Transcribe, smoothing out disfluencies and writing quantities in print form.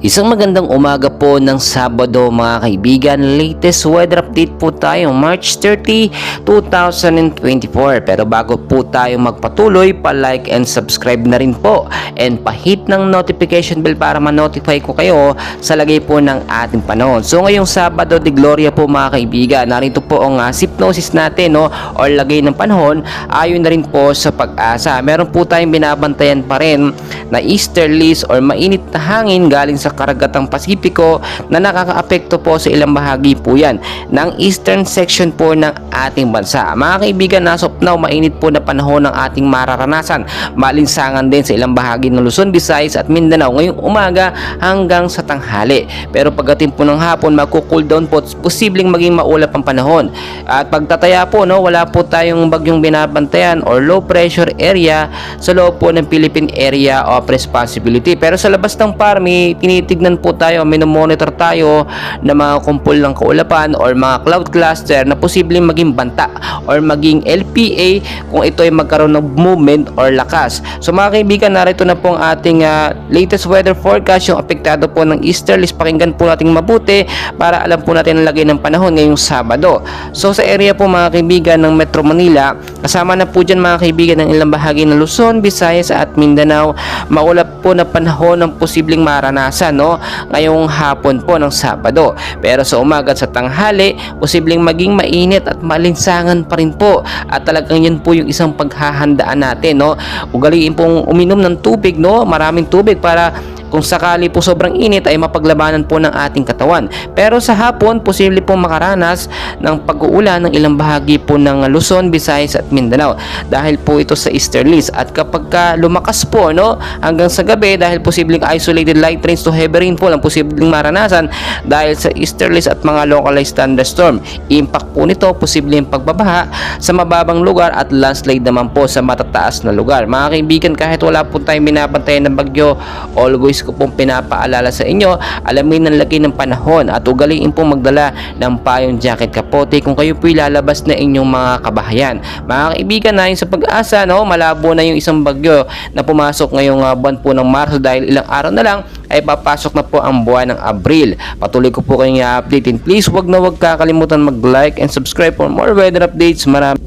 Isang magandang umaga po ng Sabado mga kaibigan. Latest weather update po tayo March 30, 2024. Pero bago po tayo magpatuloy, pa-like and subscribe na rin po. And pa-hit ng notification bell para ma-notify ko kayo sa lagay po ng ating panahon. So ngayong Sabado de Gloria po mga kaibigan, narito po ang hypnosis natin, no, or lagay ng panahon ayon na rin po sa Pag-asa. Meron po tayong binabantayan pa rin na easterlies or mainit na hangin galing sa karagatang Pasipiko na nakakaapekto po sa ilang bahagi po yan ng eastern section po ng ating bansa. Mga kaibigan, as of now, mainit po na panahon ng ating mararanasan. Malinsangan din sa ilang bahagi ng Luzon, Visayas at Mindanao ngayong umaga hanggang sa tanghali. Pero pagdating po ng hapon, magko-cool down po, posibleng maging maulap ang panahon. At pagtataya po, no, wala po tayong bagyong binabantayan or low pressure area sa loob po ng Philippine Area of Responsibility. Pero sa labas ng Parmi, tinitignan po tayo, minomonitor tayo na mga kumpol ng kaulapan or mga cloud cluster na posibleng maging banta or maging LPA kung ito ay magkaroon ng movement or lakas. So mga kaibigan, narito na po ang ating latest weather forecast, yung apektado po ng easterlies. Pakinggan po natin mabuti para alam po natin ang lagay ng panahon ngayong Sabado. So sa area po mga kaibigan ng Metro Manila, kasama na po dyan mga kaibigan ng ilang bahagi ng Luzon, Visayas at Mindanao, maulap po na panahon ng posibleng maranasan, no, ngayong hapon po ng Sabado. Pero sa umaga at sa tanghali, posibleng maging mainit at malinsangan pa rin po. At talagang yun po yung isang paghahandaan natin, no. Ugaliin pong uminom ng tubig, no, maraming tubig para kung sakali po sobrang init ay mapaglabanan po ng ating katawan. Pero sa hapon, posible po makaranas ng pag-uulan ng ilang bahagi po ng Luzon, Visayas at Mindanao dahil po ito sa easterlies. At kapag lumakas po, no, hanggang sa gabi, dahil posibleng isolated light rains to heavy rainfall ang posibleng maranasan dahil sa easterlies at mga localized thunderstorm. Impact po nito, posibleng pagbabaha sa mababang lugar at landslide naman po sa matataas na lugar. Mga kaibigan, kahit wala po tayong binabantayan ng bagyo, always ko pong pinapaalala sa inyo, alamin ang lagay ng panahon at ugaliin pong magdala ng payong jacket kapote kung kayo po'y lalabas na inyong mga kabahayan. Mga kaibigan, na sa Pag-asa, no, malabo na yung isang bagyo na pumasok ngayong buwan po ng Marso dahil ilang araw na lang ay papasok na po ang buwan ng Abril. Patuloy ko po kayong i-update, and please wag na wag kakalimutan mag-like and subscribe for more weather updates. Maraming